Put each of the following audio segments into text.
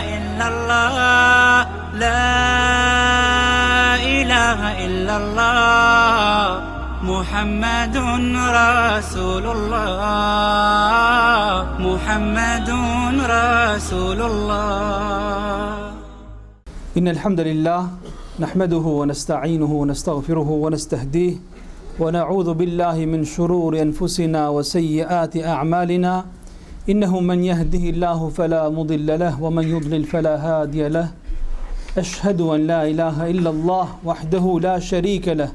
إلا الله لا إله إلا الله محمد رسول الله محمد رسول الله. إن الحمد لله نحمده ونستعينه ونستغفره ونستهديه ونعوذ بالله من شرور أنفسنا وسيئات أعمالنا إنه من يهده الله فلا مضل له ومن يضلل فلا هادي له أشهد أن لا إله إلا الله وحده لا شريك له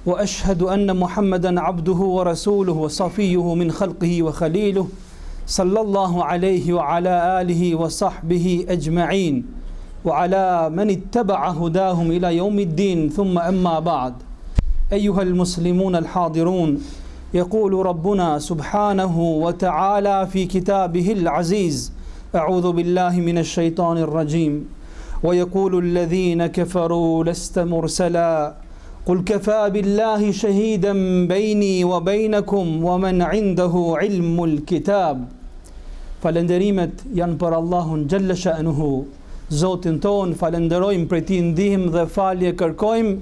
وأشهد أن محمدا عبده ورسوله وصفيه من خلقه وخليله صلى الله عليه وعلى آله وصحبه أجمعين وعلى من اتبع هداهم إلى يوم الدين ثم أما بعد. أيها المسلمون الحاضرون، يقول ربنا سبحانه وتعالى في كتابه العزيز: أعوذ بالله من الشيطان الرجيم. ويقول الذين كفروا لست مرسلا قل كفى بالله شهيدا بيني وبينكم ومن عنده علم الكتاب. Falenderimet janë për Allahun xhalla sha'nuhu, Zotin ton, falenderojmë për ti ndihmë dhe falje kërkojmë.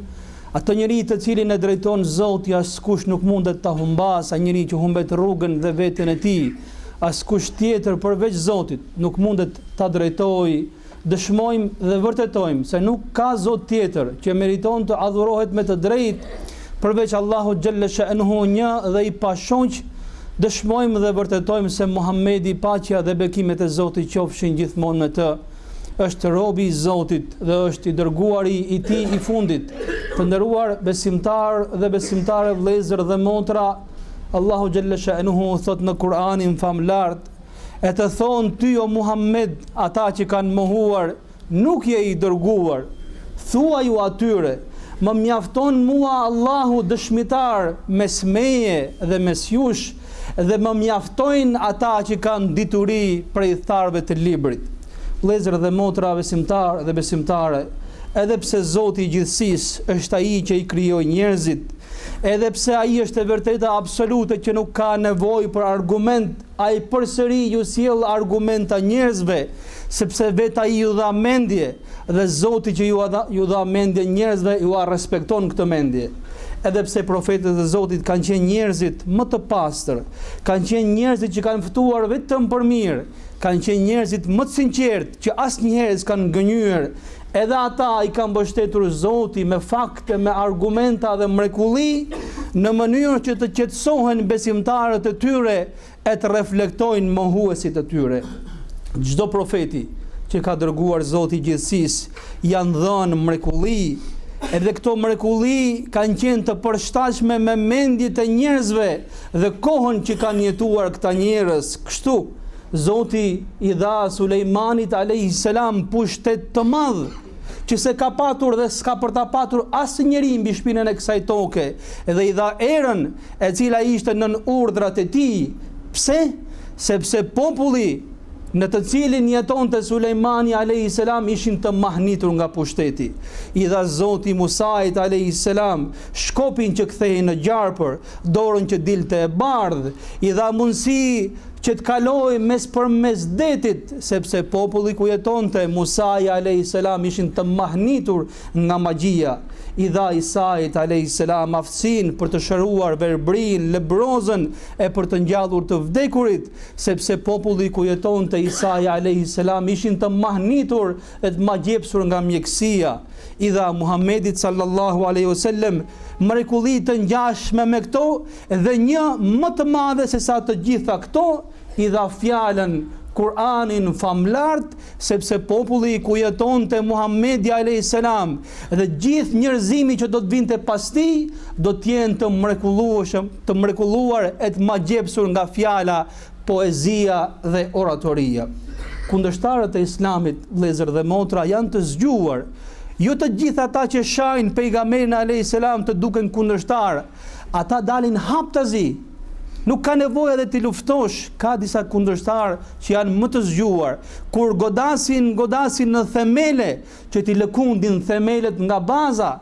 Atë njeri të cilin e drejton Zoti, askush nuk mundet ta humbas, ai njeri që humbet rrugën dhe veten e tij, askush tjetër përveç Zotit nuk mundet ta drejtojë. Dëshmojmë dhe vërtetojmë se nuk ka Zot tjetër që meriton të adhurohet me të drejtë përveç Allahut xhalla sha'nuhu, një dhe i pashoq. Dëshmojmë dhe vërtetojmë se Muhamedi, paqja dhe bekimet e Zotit qofshin gjithmonë me të, është robi i Zotit dhe është i dërguari i tij i fundit. Të nderuar besimtar dhe besimtare, vëllezër dhe motra, Allahu xhalla sha'nuhu thot në Kur'anin famlart: e të thonë ty o Muhammed ata që kanë mohuar, nuk je i dërguar, thua ju atyre, më mjafton mua Allahu dëshmitar mes meje dhe mes jush, dhe më mjaftojnë ata që kanë dituri prej tharëve të librit. Vëllezër dhe motra, besimtar dhe besimtare, edhe pse Zoti i gjithësisë është ai që i krijoi njerëzit, edhe pse ai është e vërteta absolute që nuk ka nevojë për argument, ai përsëri ju sjell argumenta njerëzve, sepse vetë ai ju dha mendje, dhe Zoti që ju dha mendje njerëzve ju respekton këtë mendje. Edhe pse profetët e Zotit kanë qenë njerëzit më të pastër, kanë qenë njerëzit që kanë ftuar vetëm për mirë, kanë qenë njerëzit më të sinqertë që asnjëherë s'kanë gënjur, edhe ata i kanë mbështetur Zoti me fakte, me argumenta dhe mrekulli, në mënyrë që të qetësohen besimtarët e tyre e të reflektojnë mohuesit e tyre. Çdo profeti që ka dërguar Zoti i gjithësisë janë dhënë mrekulli, edhe këto mrekulli kanë qenë të përshtatshme me mendjet e njerëzve dhe kohën që kanë jetuar këta njerëz. Kështu Zoti i dha Sulejmanit alayhis salam pushtet të madh, që se ka patur dhe s'ka për ta patur asnjëri mbi shpinën e kësaj toke, dhe i dha erën e cila ishte nën urdhrat e tij. Pse? Sepse populli në të cilin jetonte Sulejmani alayhis salam ishin të mahnitur nga pushteti. I dha Zoti Musait alayhis salam shkopin që kthehej në gjarpër, dorën që dilte e bardh, i dha mundësi që të kaloj përmes detit, sepse populli ku jetonte Musai alayhis salam ishin të mahnitur nga magjia. I dha Isait alayhis salam aftësinë për të shëruar verbrin, lebrozën e për të ngjallur të vdekurit, sepse populli ku jetonte Isai alayhis salam ishin të mahnitur e të magjepsur nga mjekësia. I dha Muhammedit sallallahu alaihi wasallam mrekulli të ngjashme me këto, dhe një më të madhe se sa të gjitha këto, i dha fjalën Kur'anin famlart, sepse populli ku jetonte Muhamedi alayhis salam dhe gjithë njerëzimi që do të vinte pas tij do të jenë të mrekulluar e të magjepsur nga fjala, poezia dhe oratoria. Kundërshtarët e Islamit, vëllezër dhe motra, janë të zgjuar. Jo të gjithë ata që shajnë pejgamberin alayhis salam të duken kundërshtar, ata dalin haptazi. Nuk ka nevojë edhe ti luftosh, ka disa kundërshtar që janë më të zgjuar, kur godasin në themele, që ti lëkundin themelet nga baza,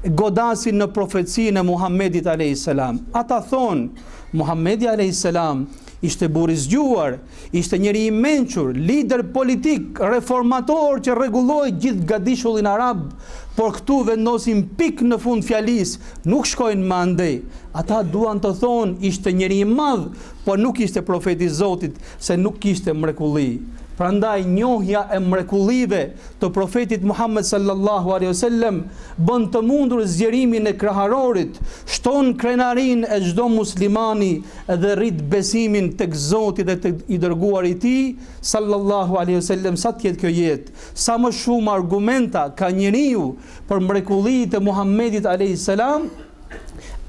godasin në profecinë e Muhammedit alayhis salam. Ata thonë, Muhammedi alayhis salam ishte burr i zgjuar, ishte njëri i mençur, lider politik, reformator që rregulloi gjithë gadishullin arab, por këtu vendosin pikë në fund fjalisë, nuk shkojnë më andej. Ata duan të thonë ishte njëri i madh, por nuk ishte profeti i Zotit, se nuk kishte mrekulli. Prandaj njohja e mrekullive të profetit Muhammed sallallahu alaihi wasallam bën të mundur zgjerimin e kraharorit, shton krenarin e çdo muslimani dhe rrit besimin tek Zoti dhe tek i dërguari i tij sallallahu alaihi wasallam. Sa të jetë kjo jetë, sa më shumë argumenta ka njeriu për mrekullitë e Muhammedit alaihi salam,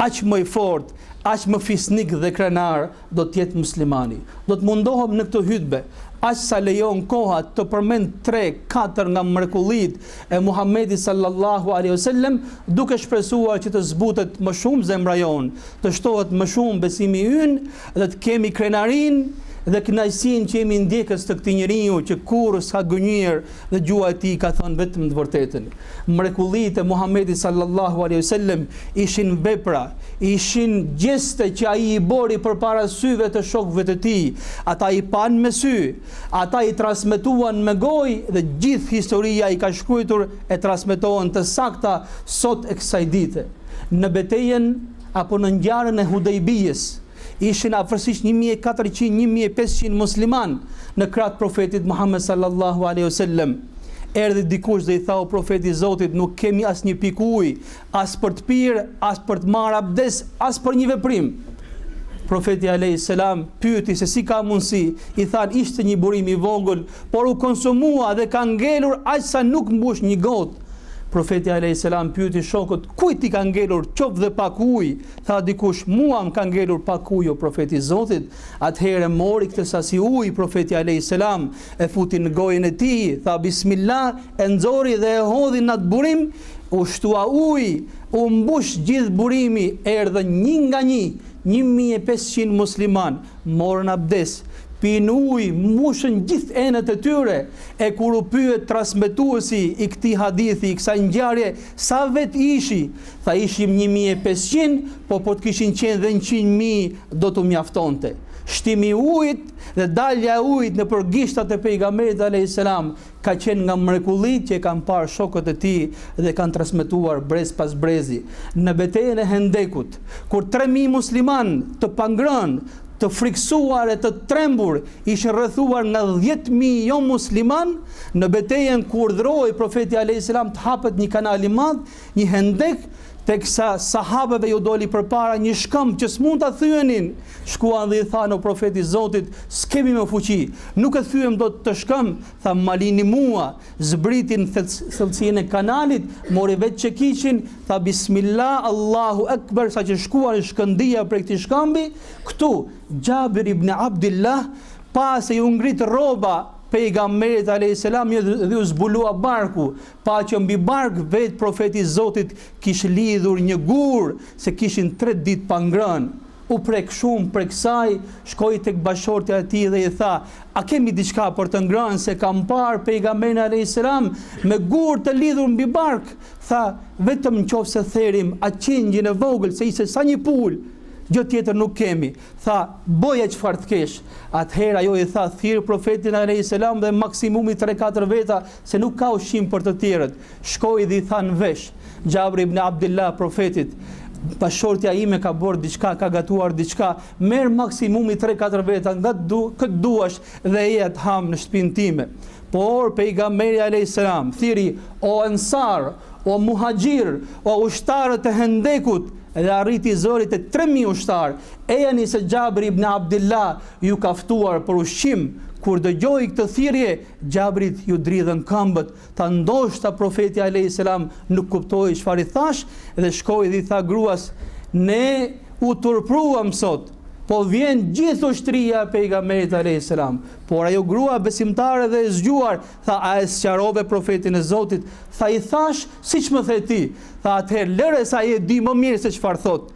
aq më i fortë, aq më fisnik dhe krenar do të jetë muslimani. Do të mundohem në këtë hutbë aq sa lejon koha të përmend 3-4 nga mrekullitë e Muhamedit sallallahu alaihi wasallam, duke shpresuar që të zbutet më shumë zemra jon, të shtohet më shumë besimi ynë dhe të kemi krenarinë dhe kënaqësinë që jemi ndjekës të këtij njeriu që kurrë s'ka gënjur dhe gjua e tij ka thënë vetëm të vërtetën. Mrekullitë e Muhamedit sallallahu alaihi wasallam ishin vepra, ishin gjeste që ai i bori përpara syve të shokëve të tij. Ata i panë me sy, ata i transmetuan me gojë dhe gjithë historia i ka shkruar e transmetohen të sakta sot e kësaj dite. Në betejën apo në ngjarjen e Hudejbijës ishin afërsisht 1400-1500 musliman në krah të profetit Muhammed sallallahu alaihi wasallam. Erdhi dikush dhe i tha o profeti i Zotit, nuk kemi asnjë pikë ujë, as për të pirë, as për të marrë abdes, as për një veprim. Profeti alayhis salam pyeti se si ka mundësi, i than ishte një burim i vogël, por u konsumua dhe ka ngelur aq sa nuk mbush një gotë. Profeti alayhis salam pyeti shokut, kujt i ka ngelur qoftë dhe pak ujë? Tha dikush, mua më ka ngelur pak ujë o profeti i Zotit. Atëherë mori këtë sasi ujë profeti alayhis salam, e futi në gojën e tij, tha bismillah, e nxori dhe e hodhi në atë burim, u shtua ujë, u mbush gjithë burimi, erdhën një nga një 1500 musliman, morën abdes, pinë ujë, mbushën gjithë enët e tyre, e kur u pyet transmetuesi i këtij hadithi, i kësaj ngjarje, sa vet ishi? Tha ishim 1500, po të kishin qenë dhe 100.000 do t'u mjaftonte. Shtimi i ujit dhe dalja e ujit nëpër gishtat e pejgamberit alayhis salam ka qenë nga mrekullitë që kanë parë shokët e tij dhe kanë transmetuar brez pas brezi. Në betejën e Hendekut, kur 3000 musliman të pangrënë, të friksuar e të trembur, ishin rrethuar nga 10.000 jo musliman, në betejën kur urdhëroi profeti alayhis salam të hapet një kanal i madh, një hendek, teksa sahabeve ju doli përpara një shkëmb që s'mund ta thyenin. Shkuan dhe i thanë o profeti i Zotit, s'kemi më fuqi, nuk e thyem dot të shkëmb. Tha malini mua, zbritin thellësinë e kanalit, mori vetë çekiçin, tha bismillah, Allahu akbar, sa që shkuan shkëndia prej këtij shkëmbi. Këtu Jabir ibn Abdullah pas e u ngrit rroba pejgamberit alayhis salam dhe u zbulua barku, pa që mbi bark vetë profeti i Zotit kishte lidhur një gur, se kishin 3 ditë pa ngrënë. U prek shumë prej kësaj, shkoi tek bashortja e tij dhe i tha, a kemi diçka për të ngrënë, se kam parë pejgamberin alayhis salam me gur të lidhur mbi bark? Tha, vetëm nëse therim atë qengjin e vogël, se ishte sa një pul, gjë tjetër nuk kemi. Tha, boja çfarë të kesh. Atëherë ajo i tha, thirr profetin alayhis salam dhe maksimumi 3-4 veta, se nuk ka ushqim për të tjerët. Shkoi dhe i tha në vesh Jabir ibn Abdullah profetit, bashortja ime ka bërë diçka, ka gatuar diçka, merr maksimumi 3-4 veta nga këtë duash dhe e të ham në shtëpinë time. Por pejgamberi alayhis salam thiri, o ansar, o muhaxhir, o ushtarët e Hendekut, dhe arriti zërit e 3000 ushtar. Ejani se Jabir ibn Abdullah ju ka ftuar për ushqim. Kur dëgjoi këtë thirrje, Jabrit ju dridhën këmbët. Ta ndoshta profeti alayhis salam nuk kuptoi çfarë i thash dhe shkoi dhe i tha gruas, ne u turpruam sot, po vjen gjithë ushtria e pejgamberit alayhis salam. Por ajo grua besimtare dhe e zgjuar, tha, a e sqarove profetin e Zotit? Tha, i thash siç më the ti. Tha, atëherë lëre sa ai e di më mirë se çfarë thot.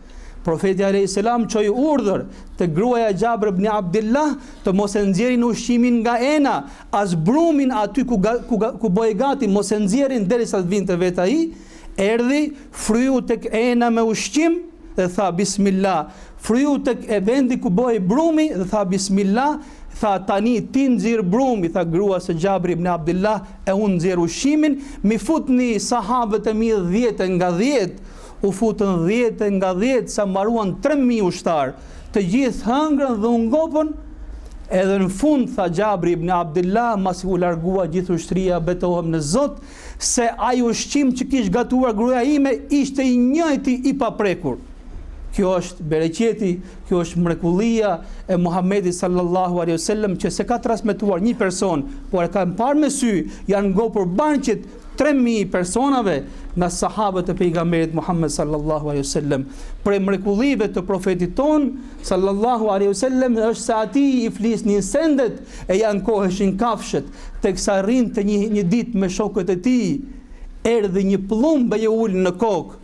Profeti alayhis salam çoi urdhër te gruaja Jabir ibn Abdullah të mos e nxjerrin ushqimin nga ena, as brumin aty ku bëhej gati, mos e nxjerrin derisa të vinte vet ai. Erdhi, fryu tek ena me ushqim, dhe tha bismillah. Fryu tek e vendi ku bëhej brumi dhe tha bismillah. Tha tani ti nxirr brumi, tha grua së Xhabri ibn Abdullah, e unë nxirr ushqimin, mi futni sahabët e mi 10 nga 10, u futën 10 nga 10 sa mbaruan 3000 ushtar. Të gjithë hëngrën dhe u ngopën. Edhe në fund tha Xhabri ibn Abdullah, masi u largua gjithë ushtria, betohem në Zot se ai ushqim që kish gatuar gruaja ime ishte i njëjti i paprekur. Kjo është bereqeti, kjo është mrekullia e Muhamedit sallallahu alaihi wasallam që se ka transmetuar një person, por e kanë parë me sy, janë ngopur banqet 3000 personave nga sahabët e pejgamberit Muhammed sallallahu alaihi wasallam. Për mrekullive të profetit ton sallallahu alaihi wasallam është se ati i flisnin sendet e janë koheshin kafshët, teksa rrinte një ditë me shokët e tij, erdhi një pllumb e ul në kokë.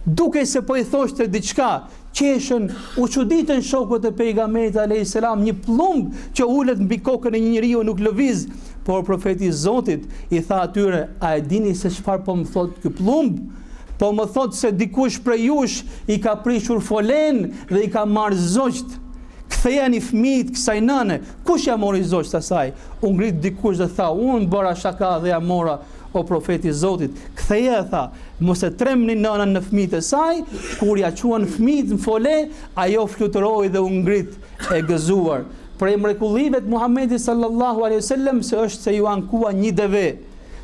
Duke se po i thoshte diçka, qeshën, u çuditën shokët e pejgamberit alayhis salam, një pllumb që ulet mbi kokën e një njeriu nuk lëviz, por profeti i Zotit i tha atyre, a e dini se çfarë po më thot ky pllumb? Po më thot se dikush prej jush i ka prishur folen dhe i ka marrë zogjt. Kthejani fëmijët kësaj nëne. Kush ja mori zogjt asaj? U ngrit dikush dhe tha, unë bëra shaka dhe ja mora. O profeti i Zotit, ktheja tha, mos e tremni nënën në fëmijët e saj, kur ja quan fëmijët në fole, ajo fluturoi dhe u ngrit e gëzuar. Prej mrekullive të Muhamedit sallallahu alaihi wasallam se është se ju ankua një deve,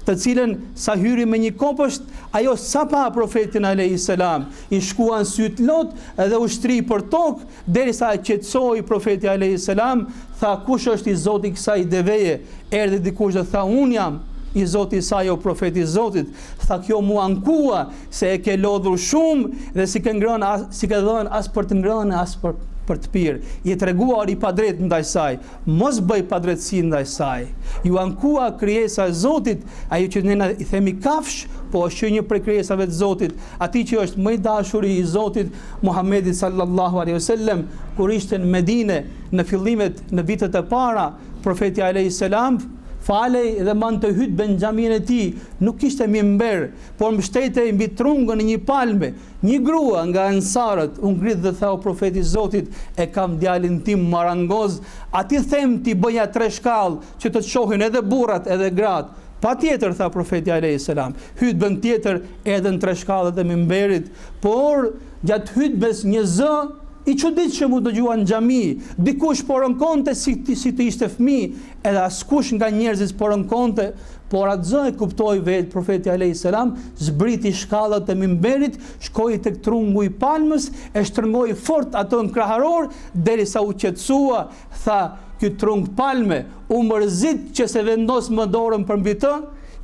të cilën sa hyri me një kopësht, ajo sa pa profetin alayhis salam, i shkuan syt lot edhe u shtri për tokë, derisa e qetësoi profeti alayhis salam, tha kush është i Zoti kësaj deveje? Erdhi dikush dhe tha unë jam i Zoti i saj, o profeti i Zotit. Tha kjo mua ankua se e ke lodhur shumë dhe si ke dhënë as për të ngrënë as për të pirë. Je treguar i padrejt ndaj saj. Mos bëj padrejtësi ndaj saj. Ju ankua krijesa e Zotit, ajo që ne i themi kafsh, po është një prej krijesave të Zotit, atij që është më i dashuri i Zotit, Muhamedi sallallahu alaihi wasallam, kur ishte në Medinë në fillimet në vitet e para, profeti alayhis salam falej dhe man të hytë në xhamin e tij, nuk kishte mimber, por mbështetej mbi trungën e një palme. Një grua nga ansarët u ngrit dhe tha, o profeti i Zotit, e kam djalin tim marangoz, ati them ti bëja 3 shkallë që të shohin edhe burrat edhe gratë. Pa tjetër, tha profeti alayhis salam, hutbën tjetër edhe në 3 shkallët e mimberit, por gjatë hutbes një zë i çuditshëm u dëgjua në xhami, dikush po rënkonte si të ishte fëmijë, edhe askush nga njerëzit po rënkonte, por atë zë e kuptoi vetë profeti alayhis salam, zbriti shkallët e mimberit, shkoi tek trungu i palmës, e shtrëngoi fort atë në kraharor, derisa u qetësua, tha, ky trung palme u mërzit që se vendos më dorën për mbi të,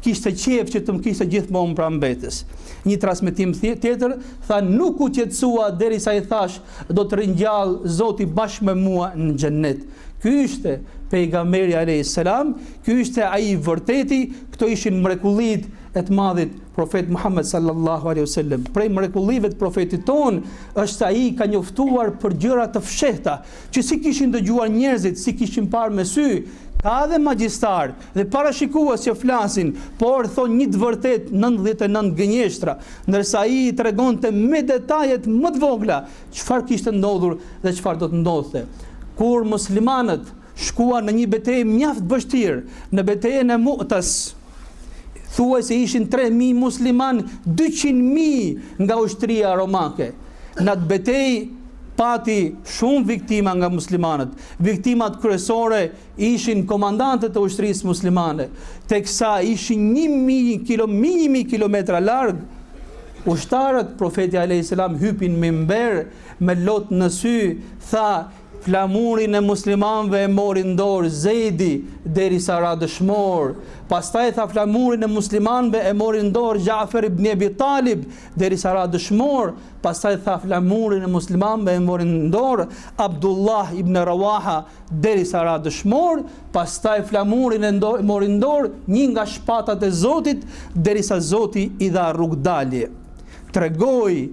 kishte qejf që të më kishte gjithmonë prambetes. Një transmetim tjetër tha, nuk u qetësua derisa i thash, do të ringjall Zoti bashkë me mua në xhennet. Ky ishte pejgamberi alayhis salam, ky ishte ai i vërteti, këto ishin mrekullitë e të madhit profet Muhammed sallallahu alaihi wasallam. Prej mrekullive të profetit ton është se ai ka njoftuar për gjëra të fshehta, që si kishin dëgjuar njerëzit, si kishin parë me sy. Ka dhe magjistar dhe parashikues që flasin, por thonë një të vërtet 99 gënjeshtra, ndërsa ai i tregonte me detajet më të vogla çfarë kishte ndodhur dhe çfarë do të ndodhte. Kur muslimanët shkuan në një betejë mjaft vështirë, në betejën e Mu'tas, thuaj se ishin 3000 musliman, 200.000 nga ushtria romake. Në atë betejë pati shumë viktima nga muslimanët. Viktimat kryesore ishin komandantët e ushtrisë muslimane, teksa ishin 1000 kilometra larg. Ushtarët profeti alayhis salam hypin minber me lot në sy, tha, flamurin e muslimanëve e mori në dorë Zejdi derisa ra dëshmor. Pastaj tha, flamurin e muslimanëve e mori në dorë Jafer ibn Abi Talib derisa ra dëshmor. Pastaj tha, flamurin e muslimanëve e mori në dorë Abdullah ibn Rawaha derisa ra dëshmor. Pastaj flamurin e mori në dorë një nga shpatat e Zotit derisa Zoti i dha rrugdalje. Tregoi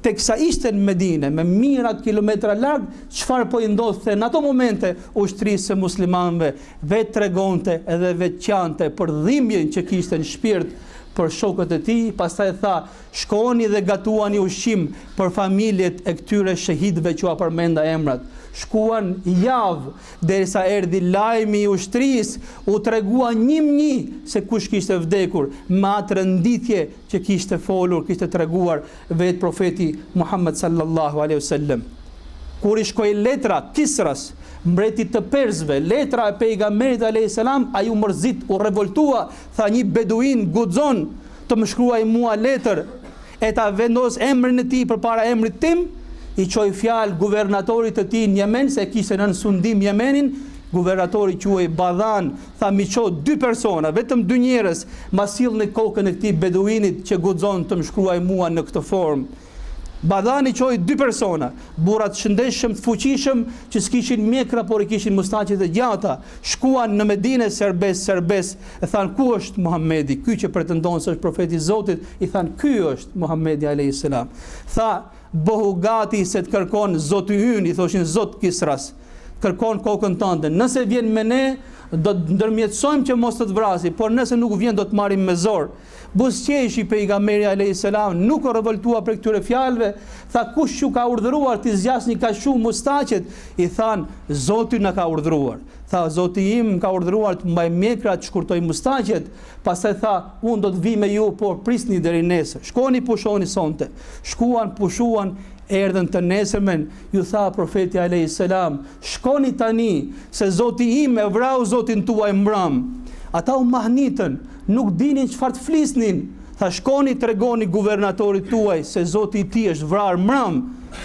teksa ishte në Medinë, me mijëra kilometra larg, çfarë po i ndodhte në ato momente ushtrisë së muslimanëve, vetë tregonte edhe vetë qante për dhimbjen që kishte në shpirt, për shokët e tij, pastaj tha, shkoni dhe gatuani ushqim për familjet e këtyre shahidëve që u përmenda emrat. Shkuan javë derisa erdhi lajmi i ushtrisë, u tregua një se kush kishte vdekur, me atë renditje që kishte folur, kishte treguar vetë profeti Muhammed sallallahu alaihi wasallam. Kur i shkoi letra Kisras, mbretit të Persëve, letra e pejgamberit alayhis salam, ai u mërzit, u revoltua, tha një beduin guxon të më shkruaj mua letër e ta vendos emrin e tij përpara emrit tim. I çoi fjalë guvernatorit të tij në Yemen, se kishte nën sundim Yemenin. Guvernatori quhej Badhan, tha mi ço 2 persona, vetëm 2 njerëz, ma sillni kokën e këtij beduinit që guxon të më shkruaj mua në këtë formë. Badhani çoi 2 persona, burrat shëndetshëm, të fuqishëm, që s'kishin mjekra, por i kishin mustaqet e gjata. Shkuan në Medinë serbes, e than ku është Muhamedi, ky që pretendon se është profeti i Zotit, i than ky është Muhamedi alayhis salam. Tha, bëhu gati se të kërkon Zoti ynë, i thoshin Zot Kisras, kërkon kokën tënde. Nëse vjen me ne, do të ndërmjetësojmë që mos të vrasi, por nëse nuk vjen do të marrim me zor. Buzqeshi pejgamberi alayhis salam nuk u revoltua për këtyre fjalëve, tha kush ju ka urdhëruar të zgjasni kaq shumë mustaqet? I than Zoti na ka urdhëruar. Tha Zoti im ka urdhëruar të mbaj mjekra, të shkurtoj mustaqet. Pastaj tha unë do të vi me ju, por prisni deri nesër. Shkoni pushoni sonte. Shkuan, pushuan, erdhën të nesërmen, ju tha profeti alayhis salam, shkoni tani se Zoti im e vrau Zotin tuaj mbrëm. Ata u mahnitën, nuk dinin çfarë të flisnin. Tha shkoni tregoni guvernatorit tuaj se Zoti i tij është vrarë mbrëm.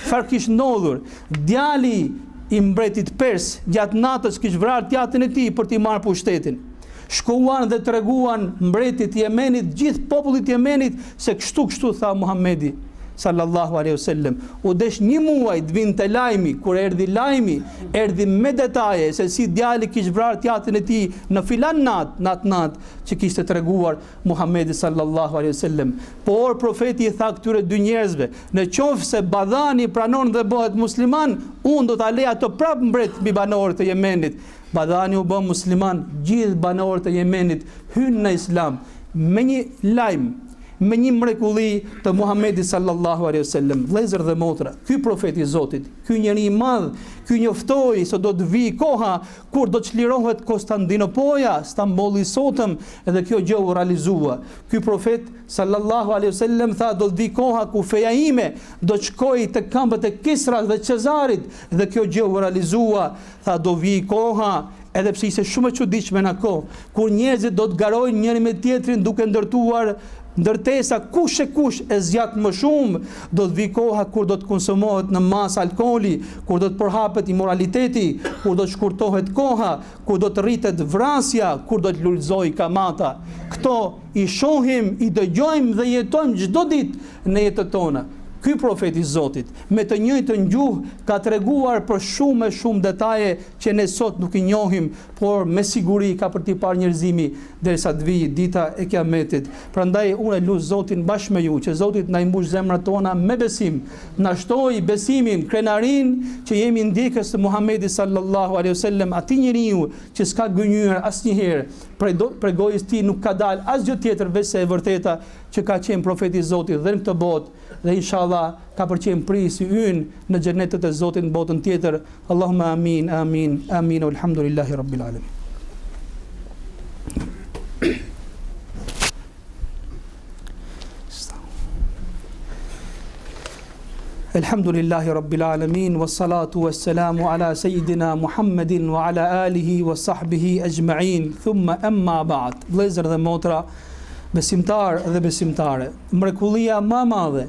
Çfarë kishte ndodhur? Djali i mbretit pers gjatë natës kishte vrarë djathtin e tij për t'i marrë pushtetin. Shkuan dhe treguan mbretit i Yemenit, gjithë popullit i Yemenit, se kështu tha Muhamedi sallallahu alaihi wasallam. U desh 1 muaj të vinte lajmi, kur erdhi lajmi, erdhi me detaje se si djali kishte vrarë djathtin e tij në filan natë që kishte treguar Muhamedi sallallahu alaihi wasallam. Por profeti i tha këtyre 2 njerëzve, në qoftë se Badhani pranon dhe bëhet musliman, unë do ta lej ato prap mbret mbi banorët e Yemenit. Badhani u bë musliman, gjithë banorët e Yemenit hynë në Islam me një lajm, me një mrekulli të Muhamedit sallallahu alaihi wasallam. Vëllezër dhe motra, ky profeti i Zotit, ky njeri i madh, ky njoftoi se do të vijë koha kur do të çlirohet Konstantinopoja, Stambolli i sotëm, edhe kjo gjë u realizua. Ky profet sallallahu alaihi wasallam tha do të vijë koha ku feja ime do të shkojë te këmbët e Kisras dhe Cezarit, dhe kjo gjë u realizua. Tha do vijë koha, edhe pse ishte shumë e çuditshme në kohë, kur njerëzit do të garojnë njëri me tjetrin duke ndërtuar ndërtesa kush e zgjat më shumë. Do të vi koha kur do të konsumohet në masë alkooli, kur do të përhapet immoraliteti, kur do të shkurtohet koha, kur do të rritet vrasja, kur do të lulëzojë kamata. Këto i shohim, i dëgjojmë dhe jetojmë çdo ditë në jetën tonë. Ky profeti i Zotit me të njëjtën gjuhë ka treguar për shumë detaje që ne sot nuk i njohim, por me siguri ka për t'i parë njerëzimi derisa të vijë dita e Kiametit. Prandaj unë lutem Zotin bashkë me ju që Zoti na i mbush zemrat tona me besim, na shtoj besimin, krenarin që jemi ndjekës të Muhamedit sallallahu alaihi wasallam, atij njeriu që s'ka gënjur asnjëherë, prej gojës tij nuk ka dalë asgjë tjetër veçse e vërteta që ka qenë profeti i Zotit dhe në këtë botë, dhe inshallah ka përqenë prisi ynë në xhenetet e Zotit në botën tjetër. Allahumma amin, amin, amin, alhamdulillahi rabbil alamin. Alhamdulillahi rabbil alamin, wassalatu wassalamu ala sayyidina Muhammedin wa ala alihi wa sahbihi ajma'in, thumma amma ba'd. Vëllezër dhe motra, besimtar dhe besimtare, mrekullia më e madhe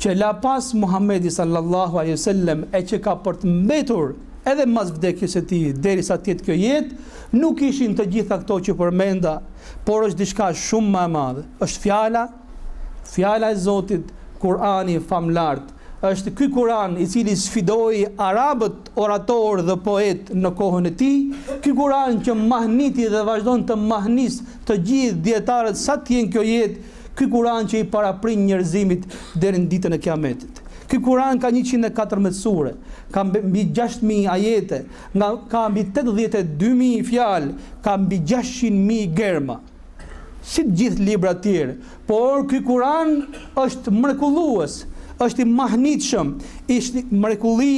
që la pas Muhamedi sallallahu alaihi wasallam e që ka për të mbetur edhe mas vdekjes së tij derisa të jetë kjo jetë, nuk ishin të gjitha këto që përmenda, por është diçka shumë më e madhe. Është fjala e Zotit, Kurani famlart. Është ky Kur'an i cili sfidoi arabët, orator dhe poet në kohën e tij, ky Kur'an që mahniti dhe vazhdon të mahnis të gjithë dietarët sa të jenë kjo jetë, ky Kur'an që i paraprin njerëzimit deri në ditën e Kiametit. Ky Kur'an ka 114 sure, ka mbi 6000 ajete, ka mbi 82.000 fjalë, ka mbi 600.000 germa. si të gjithë libra të tjerë, por ky Kur'an është mrekullues, është i mahnitshëm, është mrekulli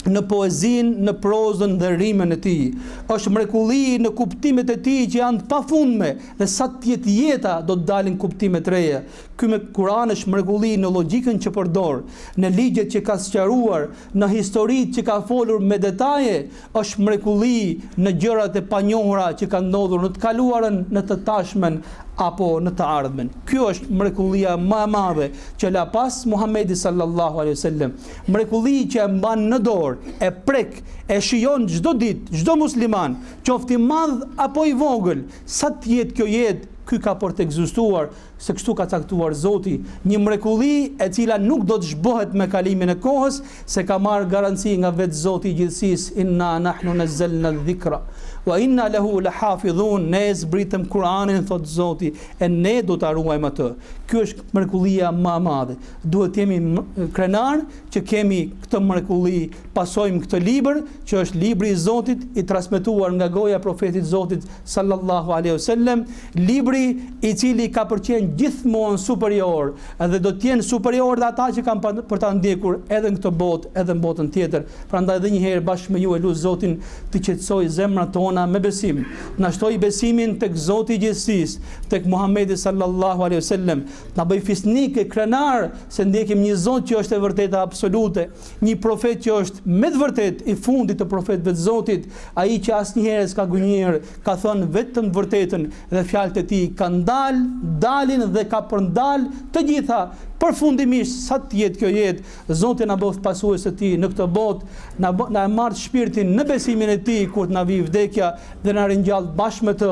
në poezinë, në prozën dhe rimën e tij. Është mrekulli në kuptimet e tij që janë të pafundme dhe sa të jetë jeta do të dalin kuptime të reja. Ky me Kur'an është mrekulli në logjikën që përdor, në ligjet që ka sqaruar, në historitë që ka folur me detaje, është mrekulli në gjërat e panjohura që kanë ndodhur në të kaluarën, në të tashmen apo në të ardhmen. Kjo është mrekullia më e madhe që la pas Muhamedi sallallahu alaihi wasallam. Mrekulli që e mban në dorë, e prek, e shijon çdo ditë, çdo musliman, qoftë i madh apo i vogël, sa të jetë kjo jetë, ky ka për të ekzistuar, se kështu ka caktuar Zoti, një mrekulli e cila nuk do të zhbohet me kalimin e kohës, se ka marrë garanci nga vetë Zoti i gjithësisë, inna nahnu nazzalna dhikra wa inna lahu lahafidhun, ne zbritëm Kur'anin, thot Zoti, e ne do ta ruajmë atë. Ky është mrekullia më e madhe. Duhet jemi krenar që kemi këtë mrekulli, pasojmë këtë libër që është libri i Zotit i transmetuar nga goja e profetit Zotit sallallahu alaihi wasallam, libri i cili ka përqen gjithmonë superior, edhe do të jenë superior dhe ata që kanë për ta ndjekur edhe në këtë botë, edhe në botën tjetër. Prandaj edhe një herë bashkë me ju e lut Zotin të qetësoj zemrat tona me besim. Na shtoj besimin tek Zoti i gjithësisë, tek Muhamedi sallallahu alaihi wasallam. Na bëj fisnik e krenar se ndjekim një Zot që është e vërteta absolute, një profet që është me të vërtet i fundit të profetëve të Zotit, ai që asnjëherë s'ka gënjur, ka thënë vetëm vërtetën dhe fjalët e tij kanë dalin dhe ka përndal të gjitha. Përfundimisht, sa të jetë kjo jetë, Zoti na bëf pasues të tij në këtë botë, na marr shpirtin në besimin e tij kur të na vi vdekja dhe na ringjall bashkë me të,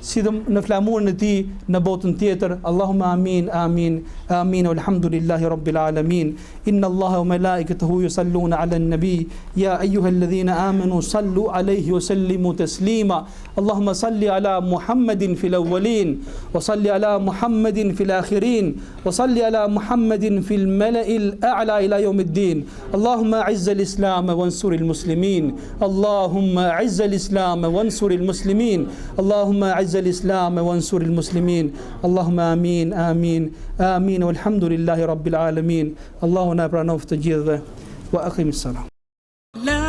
si në flamurin e tij në botën tjetër. Allahumma amin, amin, amin, walhamdulillahi rabbil alamin. Inna Allaha wa malaikatahu yusalluna ala an-nabi, ya ayyuhalladhina amanu sallu alayhi wa sallimu taslima. Allahumma salli ala Muhammadin fil awwalin, wa salli ala Muhammadin fil akhirin, wa salli ala محمد في الملأ الأعلى إلى يوم الدين. اللهم أعز الإسلام وانصر المسلمين. اللهم أعز الإسلام وانصر المسلمين. اللهم أعز الإسلام وانصر المسلمين. اللهم آمين آمين آمين والحمد لله رب العالمين. الله نبرا نوفت جيذ وأقم الصلاة. لا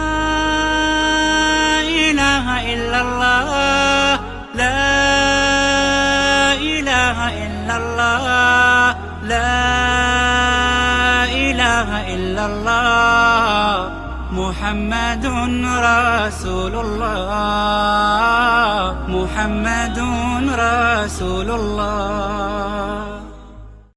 إله إلا الله، لا إله إلا الله، لا إله إلا الله، محمد رسول الله، محمد رسول الله.